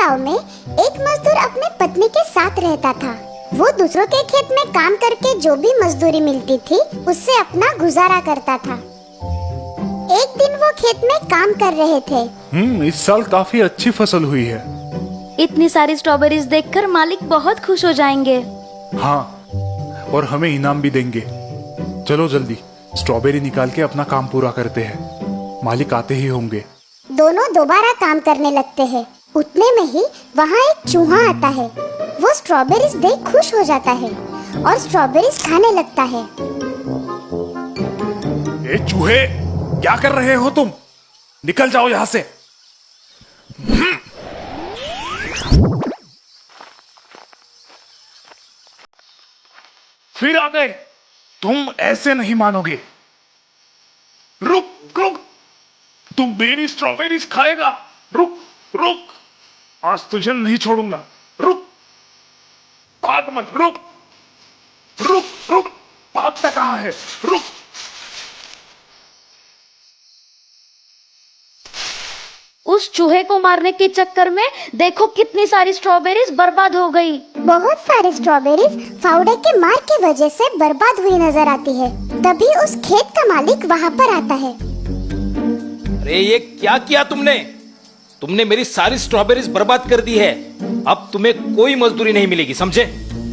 गांव में एक मजदूर अपने पत्नी के साथ रहता था। वो दूसरों के खेत में काम करके जो भी मजदूरी मिलती थी उससे अपना गुजारा करता था। एक दिन वो खेत में काम कर रहे थे। इस साल काफी अच्छी फसल हुई है। इतनी सारी स्ट्रॉबेरीज देखकर मालिक बहुत खुश हो जाएंगे। हाँ, और हमें इनाम भी देंगे। चलो जल्दी स्ट्रॉबेरी निकाल के अपना काम पूरा करते हैं, मालिक आते ही होंगे। दोनों दोबारा काम करने लगते हैं। उतने में ही वहाँ एक चूहा आता है। वो स्ट्रॉबेरीज देख खुश हो जाता है और स्ट्रॉबेरीज खाने लगता है। ए चूहे, क्या कर रहे हो तुम? निकल जाओ यहाँ से। फिर आ गए। तुम ऐसे नहीं मानोगे। रुक रुक, तुम मेरी स्ट्रॉबेरीज खाएगा। रुक रुक, आज तुझे नहीं छोड़ूंगा। रुक, भाग मत। रुक रुक रुक, भागता कहाँ है? रुक। उस चूहे को मारने के चक्कर में देखो कितनी सारी स्ट्रॉबेरीज बर्बाद हो गई। बहुत सारी स्ट्रॉबेरीज फावड़े के मार की वजह से बर्बाद हुई नजर आती है। तभी उस खेत का मालिक वहाँ पर आता है। अरे ये क्या किया तुमने? तुमने मेरी सारी स्ट्रॉबेरीज बर्बाद कर दी है। अब तुम्हें कोई मजदूरी नहीं मिलेगी, समझे?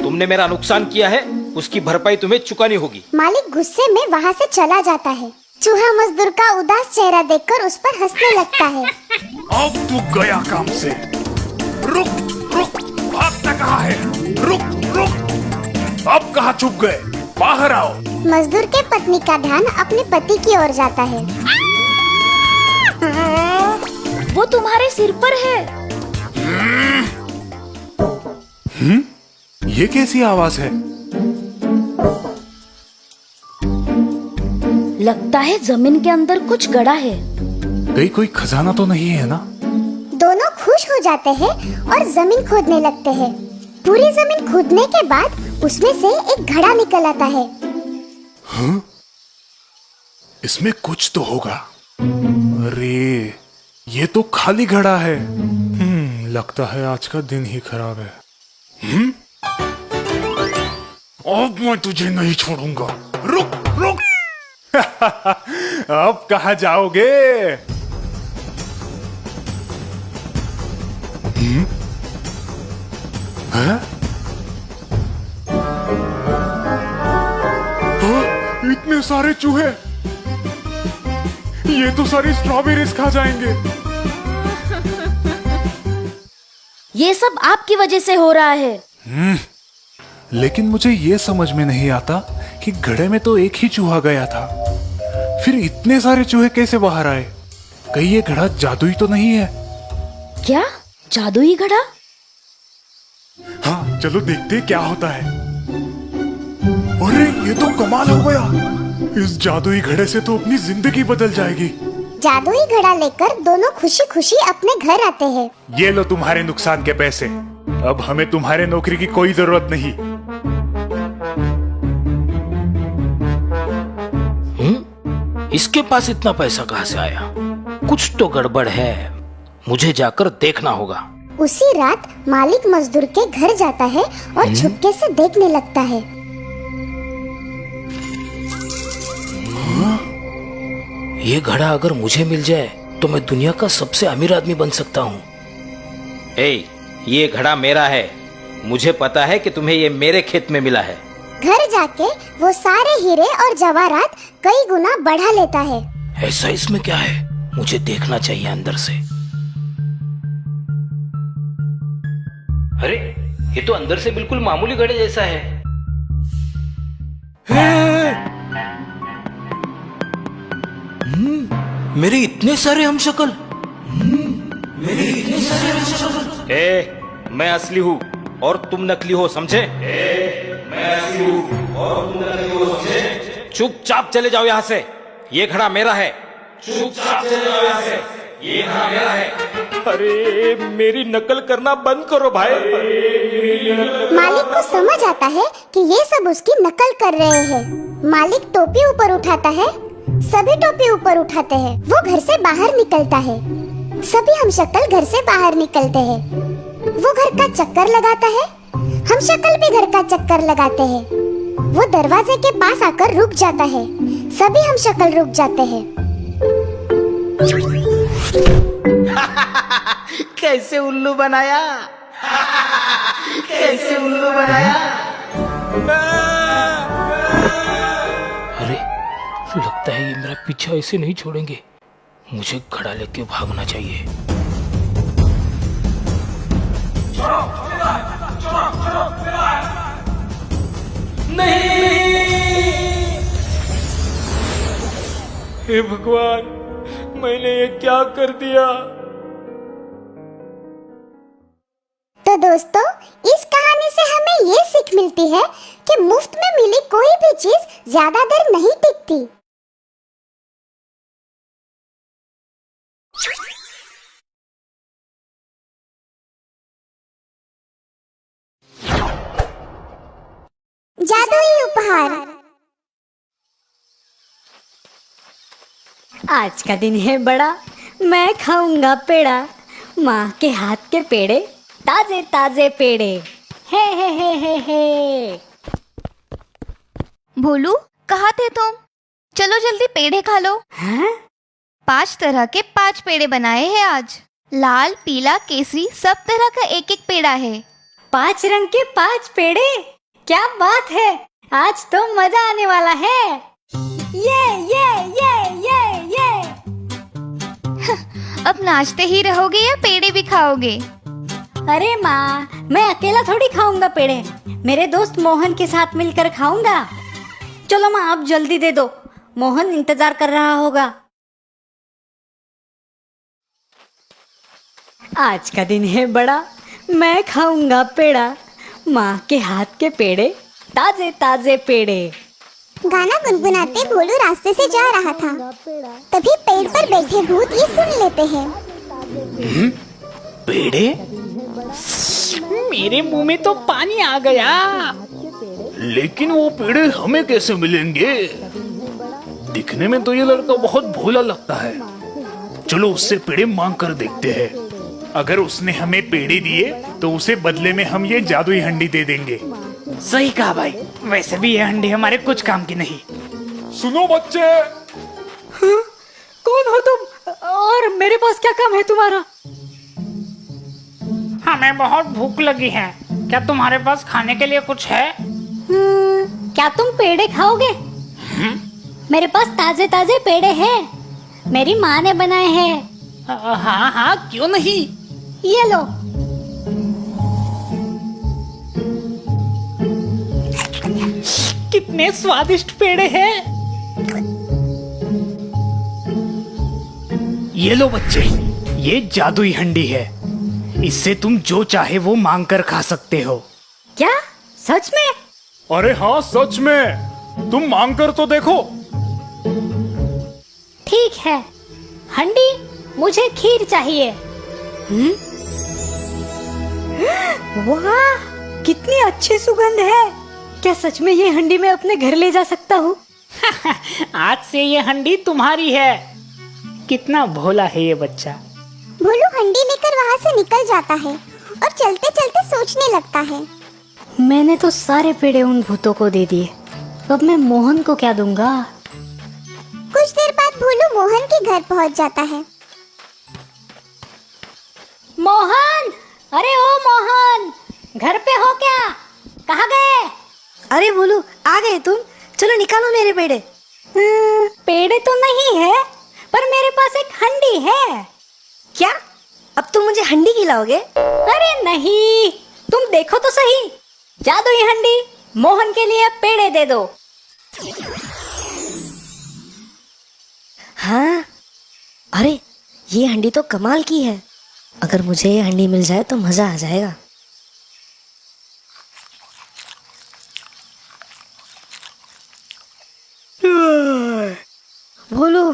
तुमने मेरा नुकसान किया है, उसकी भरपाई तुम्हें चुकानी होगी। मालिक गुस्से में वहाँ से चला जाता है। चूहा मजदूर का उदास चेहरा देखकर उस पर हंसने लगता है। अब तू गया काम से। रुक रुक, भागता कहाँ है? रुक रुक, अब कहाँ छुप गए? बाहर आओ। मजदूर के पत्नी का ध्यान अपने पति की ओर जाता है। वो तुम्हारे सिर पर है। ये कैसी आवाज है? लगता है जमीन के अंदर कुछ गड़ा है। कहीं कोई खजाना तो नहीं है ना? दोनों खुश हो जाते हैं और जमीन खोदने लगते हैं। पूरी जमीन खोदने के बाद उसमें से एक घड़ा निकल आता है। हाँ? इसमें कुछ तो होगा। अरे, ये तो खाली घड़ा है। लगता है आज का दिन ही खराब है। अब मैं तुझे नहीं छोड़ूंगा। रुक रुक। अब कहाँ जाओगे? हाँ? इतने सारे चूहे, ये तो सारी स्ट्रॉबेरीज खा जाएंगे। ये सब आपकी वजह से हो रहा है। लेकिन मुझे ये समझ में नहीं आता कि घड़े में तो एक ही चूहा गया था, फिर इतने सारे चूहे कैसे बाहर आए? कहीं ये घड़ा जादुई तो नहीं है? क्या जादुई घड़ा? हाँ, चलो देखते क्या होता है। अरे, ये तो कमाल हो गया। इस जादुई घड़े से तो अपनी जिंदगी बदल जाएगी। जादुई घड़ा लेकर दोनों खुशी खुशी अपने घर आते हैं। ये लो तुम्हारे नुकसान के पैसे। अब हमें तुम्हारे नौकरी की कोई जरूरत नहीं। इसके पास इतना पैसा कहाँ से आया? कुछ तो गड़बड़ है, मुझे जाकर देखना होगा। उसी रात मालिक मजदूर के घर जाता है और छुपके से देखने लगता है। ये घड़ा अगर मुझे मिल जाए तो मैं दुनिया का सबसे अमीर आदमी बन सकता हूँ। ये घड़ा मेरा है। मुझे पता है कि तुम्हें ये मेरे खेत में मिला है। घर जाके वो सारे हीरे और जवाहरात कई गुना बढ़ा लेता है। ऐसा इसमें क्या है? मुझे देखना चाहिए अंदर से। अरे, ये तो अंदर से बिल्कुल मामूली घड़े जैसा है। मेरे इतने सारे हमशक्ल। मैं असली हूँ और तुम नकली हो, समझे? मैं असली हूँ और तुम नकली हो, समझे? चुपचाप चले जाओ यहाँ से। ये घड़ा मेरा है। चुपचाप चले जाओ यहाँ से। ये घड़ा मेरा है। अरे, मेरी नकल करना बंद करो भाई। मालिक को समझ आता है कि ये सब उसकी नकल कर रहे हैं। मालिक टोपी ऊपर उठाता है। सभी टोपी ऊपर उठाते हैं। वो घर से बाहर निकलता है। सभी हमशक्ल घर से बाहर निकलते हैं। वो घर का चक्कर लगाता है, हम शक्ल भी घर का चक्कर लगाते हैं। वो दरवाजे के पास आकर रुक जाता है, सभी हम शक्ल रुक जाते हैं। कैसे उल्लू बनाया, कैसे उल्लू बनाया। अरे लगता है ये मेरा पीछा ऐसे नहीं छोड़ेंगे, मुझे घड़ा लेके भागना चाहिए। हे भगवान, मैंने ये क्या कर दिया। तो दोस्तों, इस कहानी से हमें ये सीख मिलती है कि मुफ्त में मिली कोई भी चीज ज्यादा देर नहीं टिकती। जादुई उपहार। आज का दिन है बड़ा, मैं खाऊंगा पेड़ा, माँ के हाथ के पेड़े, ताजे ताजे पेड़े। हे। भोलू, कहाँ थे तुम? चलो जल्दी पेड़े खा लो। हाँ? 5 तरह के 5 पेड़े बनाए हैं आज। लाल, पीला, केसरी, सब तरह का एक एक पेड़ा है। 5 रंग के 5 पेड़े, क्या बात है। आज तो मजा आने वाला है। ये। अब नाचते ही रहोगे या पेड़े भी खाओगे? अरे माँ, मैं अकेला थोड़ी खाऊंगा पेड़े, मेरे दोस्त मोहन के साथ मिलकर खाऊंगा। चलो माँ, आप जल्दी दे दो, मोहन इंतजार कर रहा होगा। आज का दिन है बड़ा, मैं खाऊंगा पेड़ा, माँ के हाथ के पेड़े, ताजे ताजे पेड़े। गाना गुनगुनाते भोलू रास्ते से जा रहा था, तभी पेड़ पर बैठे भूत ये सुन लेते हैं। पेड़े? मेरे मुंह में तो पानी आ गया। लेकिन वो पेड़े हमें कैसे मिलेंगे? दिखने में तो ये लड़का बहुत भोला लगता है। चलो उससे पेड़े मांग कर देखते हैं। अगर उसने हमें पेड़े दिए तो उसे बदले में हम ये जादुई हंडी दे देंगे। सही कहा भाई, वैसे भी ये हंडी हमारे कुछ काम की नहीं। सुनो बच्चे। कौन हो तुम और मेरे पास क्या काम है तुम्हारा? हमें बहुत भूख लगी है, क्या तुम्हारे पास खाने के लिए कुछ है? क्या तुम पेड़े खाओगे? मेरे पास ताजे ताजे पेड़े हैं, मेरी माँ ने बनाए हैं। हाँ, क्यों नहीं। ये लो। कितने स्वादिष्ट पेड़े हैं। ये लो बच्चे, ये जादुई हंडी है, इससे तुम जो चाहे वो मांग कर खा सकते हो। क्या सच में? अरे हाँ, सच में। तुम मांग कर तो देखो। ठीक है, हंडी, मुझे खीर चाहिए। वाह, कितनी अच्छी सुगंध है। क्या सच में ये हंडी मैं अपने घर ले जा सकता हूँ? आज से ये हंडी तुम्हारी है। कितना भोला है ये बच्चा। भोलू हंडी लेकर वहाँ से निकल जाता है और चलते चलते सोचने लगता है। मैंने तो सारे पेड़े उन भूतों को दे दिए, अब मैं मोहन को क्या दूंगा? कुछ देर बाद भोलू मोहन के घर पहुँच जाता है। मोहन, अरे ओ मोहन, घर पे हो क्या? कहाँ गए? अरे बोलू, आ गए तुम? चलो निकालो मेरे पेड़े। पेड़े तो नहीं है, पर मेरे पास एक हंडी है। क्या? अब तुम मुझे हंडी खिलाओगे? अरे नहीं, तुम देखो तो सही, जादुई हंडी, मोहन के लिए पेड़े दे दो। हाँ, अरे ये हंडी तो कमाल की है। अगर मुझे ये हंडी मिल जाए तो मजा आ जाएगा। भोलू,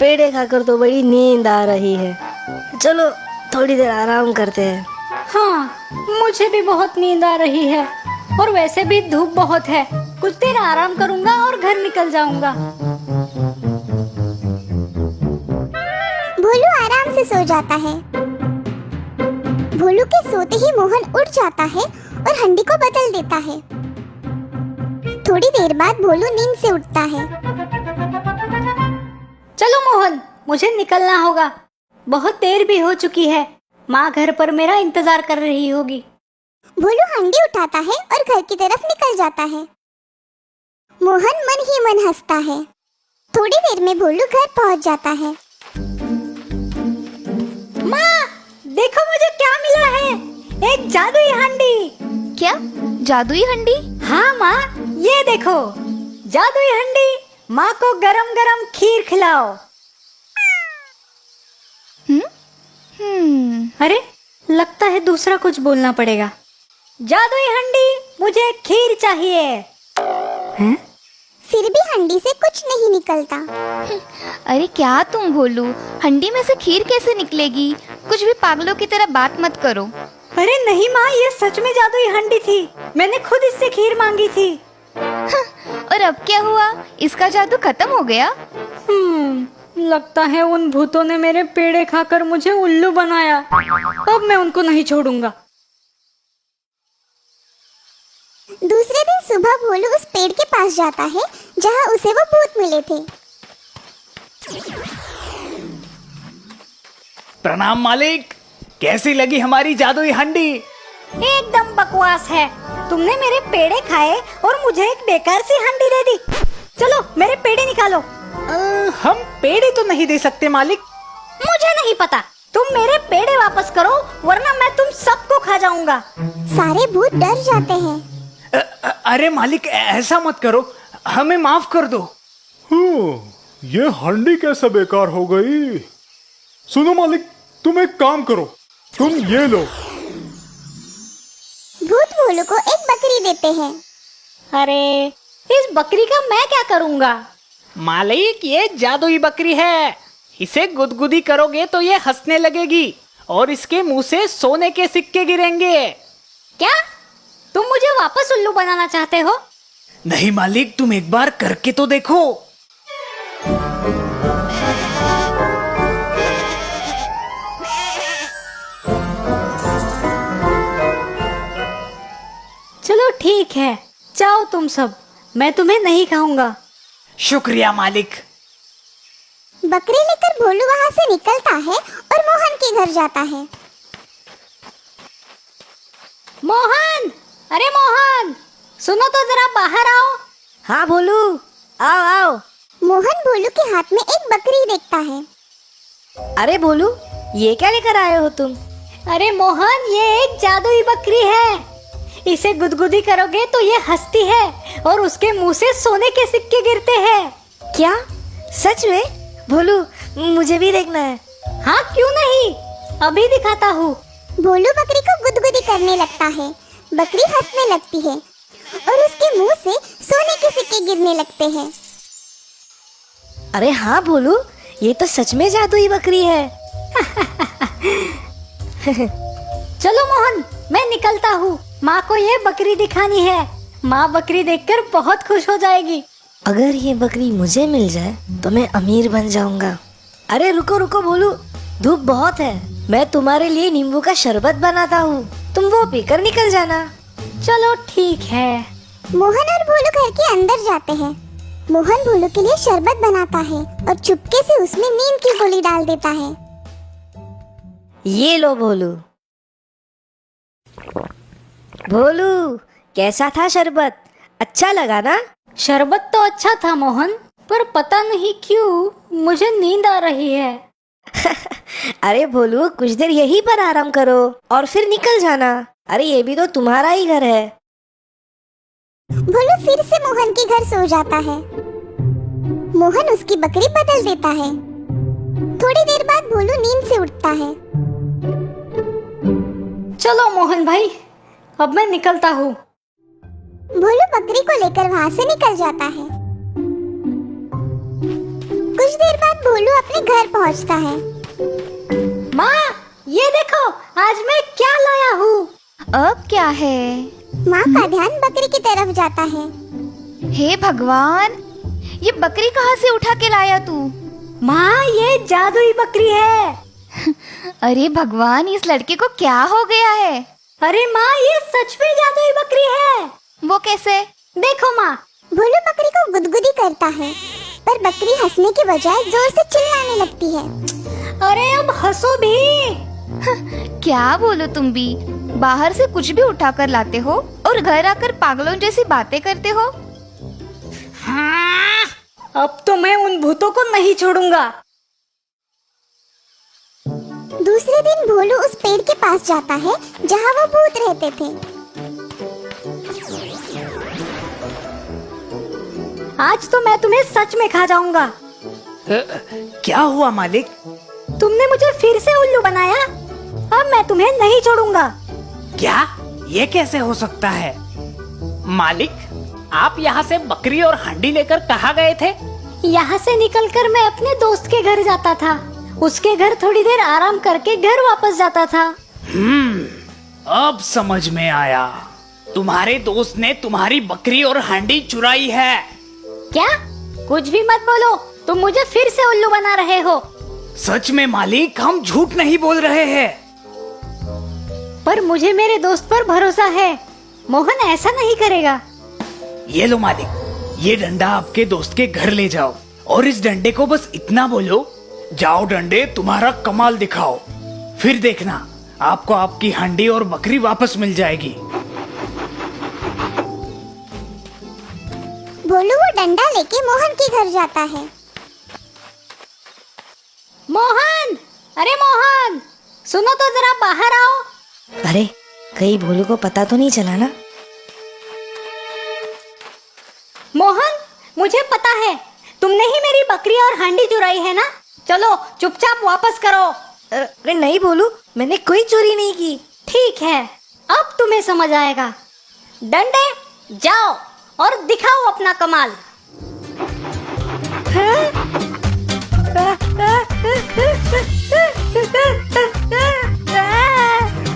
पेड़े खाकर तो बड़ी नींद आ रही है, चलो थोड़ी देर आराम करते हैं। हाँ, मुझे भी बहुत नींद आ रही है और वैसे भी धूप बहुत है। कुछ देर आराम करूंगा और घर निकल जाऊंगा। भोलू आराम से सो जाता है। भोलू के सोते ही मोहन उठ जाता है और हंडी को बदल देता है। थोड़ी देर बाद भोलू नींद से उठता है। चलो मोहन, मुझे निकलना होगा। बहुत देर भी हो चुकी है। माँ घर पर मेरा इंतजार कर रही होगी। भोलू हंडी उठाता है और घर की तरफ निकल जाता है। मोहन मन ही मन हंसता है। थोड़ी देर में भोलू घर पहुंच जाता है। माँ, देखो मुझे क्या मिला है, एक जादुई हंडी। क्या जादुई हंडी? हाँ माँ, ये देखो जादुई हंडी। माँ को गरम गरम खीर खिलाओ। अरे, लगता है दूसरा कुछ बोलना पड़ेगा। जादुई हंडी, मुझे खीर चाहिए। हैं? फिर भी हंडी से कुछ नहीं निकलता। अरे क्या तुम भोलू, हंडी में से खीर कैसे निकलेगी? कुछ भी पागलों की तरह बात मत करो। अरे नहीं माँ, ये सच में जादुई हंडी थी। मैंने खुद इससे खीर मांगी थी। और अब क्या हुआ? इसका जादू खत्म हो गया? लगता है उन भूतों ने मेरे पेड़े खाकर मुझे उल्लू बनाया। अब मैं उनको नहीं छोड़ूंगा। दूसरे दिन सुबह भोलू उस पेड़ के पास जाता है जहाँ उसे वो भूत मिले थे। प्रणाम मालिक, कैसी लगी हमारी जादुई हंडी? एकदम बकवास है। तुमने मेरे पेड़े खाए और मुझे एक बेकार सी हंडी दे दी। चलो मेरे पेड़े निकालो। हम पेड़े तो नहीं दे सकते मालिक। मुझे नहीं पता, तुम मेरे पेड़े वापस करो वरना मैं तुम सबको खा जाऊंगा। सारे भूत डर जाते हैं। अरे मालिक, ऐसा मत करो, हमें माफ कर दो। ये हंडी कैसे बेकार हो गई? सुनो मालिक, तुम एक काम करो, तुम ये लो। भूत भोलू को एक बकरी देते हैं। अरे, इस बकरी का मैं क्या करूंगा? मालिक, ये जादुई बकरी है। इसे गुदगुदी करोगे तो ये हंसने लगेगी और इसके मुंह से सोने के सिक्के गिरेंगे। क्या तुम मुझे वापस उल्लू बनाना चाहते हो? नहीं मालिक, तुम एक बार करके तो देखो। चलो ठीक है, जाओ तुम सब, मैं तुम्हें नहीं खाऊंगा। शुक्रिया मालिक। बकरी लेकर भोलू वहाँ से निकलता है और मोहन के घर जाता है। मोहन, अरे मोहन, सुनो तो जरा बाहर आओ। हाँ भोलू, आओ आओ। मोहन भोलू के हाथ में एक बकरी देखता है। अरे भोलू, ये क्या लेकर आए हो तुम? अरे मोहन, ये एक जादुई बकरी है। इसे गुदगुदी करोगे तो ये हंसती है और उसके मुंह से सोने के सिक्के गिरते हैं। क्या सच में? भोलू, मुझे भी देखना है। हाँ क्यों नहीं, अभी दिखाता हूँ। भोलू बकरी को गुदगुदी करने लगता है। बकरी हंसने लगती है और उसके मुंह से सोने के सिक्के गिरने लगते हैं। अरे हाँ भोलू, ये तो सच में जादुई बकरी है। चलो मोहन, मैं निकलता हूँ। माँ को ये बकरी दिखानी है। माँ बकरी देखकर बहुत खुश हो जाएगी। अगर ये बकरी मुझे मिल जाए तो मैं अमीर बन जाऊंगा। अरे रुको रुको भोलू, धूप बहुत है। मैं तुम्हारे लिए नींबू का शरबत बनाता हूँ, तुम वो पीकर निकल जाना। चलो ठीक है। मोहन और भोलू घर के अंदर जाते हैं। मोहन भोलू के लिए शरबत बनाता है और चुपके से उसमें नीम की गोली डाल देता है। ये लो भोलू। भोलू, कैसा था शरबत? अच्छा लगा ना? शरबत तो अच्छा था मोहन, पर पता नहीं क्यों मुझे नींद आ रही है। अरे भोलू, कुछ देर यहीं पर आराम करो और फिर निकल जाना। अरे ये भी तो तुम्हारा ही घर है। भोलू फिर से मोहन के घर सो जाता है। मोहन उसकी बकरी बदल देता है। थोड़ी देर बाद भोलू नींद से उठता है। चलो मोहन भाई, अब मैं निकलता हूँ। भोलू बकरी को लेकर वहाँ से निकल जाता है। कुछ देर बाद भोलू अपने घर पहुँचता है। माँ, ये देखो आज मैं क्या लाया हूँ। अब क्या है? माँ का ध्यान बकरी की तरफ जाता है। हे भगवान, ये बकरी कहाँ से उठा के लाया तू? माँ, ये जादुई बकरी है। अरे भगवान, इस लड़के को क्या हो गया है? अरे माँ, ये सच में जादुई बकरी है। वो कैसे? देखो माँ। भोलू बकरी को गुदगुदी करता है, पर बकरी हंसने के बजाय जोर से चिल्लाने लगती है। अरे अब हंसो भी। क्या बोलो तुम भी, बाहर से कुछ भी उठा कर लाते हो और घर आकर पागलों जैसी बातें करते हो। हाँ, अब तो मैं उन भूतों को नहीं छोड़ूंगा। दूसरे दिन भोलू उस पेड़ के पास जाता है जहाँ वो भूत रहते थे। आज तो मैं तुम्हें सच में खा जाऊंगा। क्या हुआ मालिक? तुमने मुझे फिर से उल्लू बनाया। अब मैं तुम्हें नहीं छोड़ूंगा। क्या? ये कैसे हो सकता है? मालिक, आप यहाँ से बकरी और हांडी लेकर कहाँ गए थे? यहाँ से निकलकर मैं अपने दोस्त के घर जाता था। उसके घर थोड़ी देर आराम करके घर वापस जाता था। अब समझ में आया। तुम्हारे दोस्त ने तुम्हारी बकरी और हांडी चुराई है। क्या? कुछ भी मत बोलो, तुम मुझे फिर से उल्लू बना रहे हो। सच में मालिक, हम झूठ नहीं बोल रहे हैं। पर मुझे मेरे दोस्त पर भरोसा है, मोहन ऐसा नहीं करेगा। ये लो मालिक, ये डंडा आपके दोस्त के घर ले जाओ और इस डंडे को बस इतना बोलो, जाओ डंडे तुम्हारा कमाल दिखाओ। फिर देखना, आपको आपकी हांडी और बकरी वापस मिल जाएगी। भोलू वो डंडा लेके मोहन के घर जाता है। मोहन, अरे मोहन, सुनो तो जरा, बाहर आओ। अरे कहीं भोलू को पता तो नहीं चला ना? मोहन, मुझे पता है तुमने ही मेरी बकरी और हांडी चुराई है ना। चलो चुपचाप वापस करो। अरे नहीं भोलू, मैंने कोई चोरी नहीं की। ठीक है, अब तुम्हें समझ आएगा। डंडे, जाओ और दिखाओ अपना कमाल।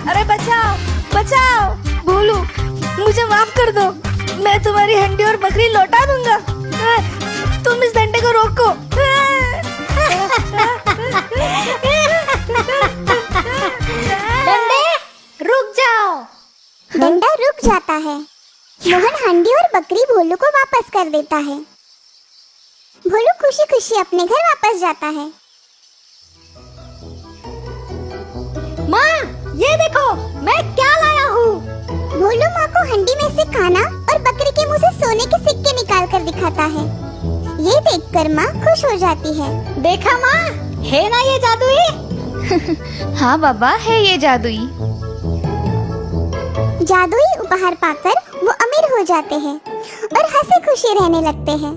अरे बचाओ बचाओ, भोलू मुझे माफ कर दो। मैं तुम्हारी हंडी और बकरी लौटा दूंगा। तुम इस डंडे को रोको। डंडे, रुक जाओ। डंडा रुक जाता है। मोहन हांडी और बकरी भोलू को वापस कर देता है। भोलू खुशी खुशी अपने घर वापस जाता है। माँ, ये देखो मैं क्या लाया हूँ। भोलू माँ को हंडी में से खाना और बकरी के मुंह से सोने के सिक्के निकाल कर दिखाता है। ये देखकर माँ खुश हो जाती है। देखा माँ, है ना ये जादुई? हाँ बाबा, है ये जादुई। जादुई उपहार पाकर वो अमीर हो जाते हैं और हंसी खुशी रहने लगते हैं।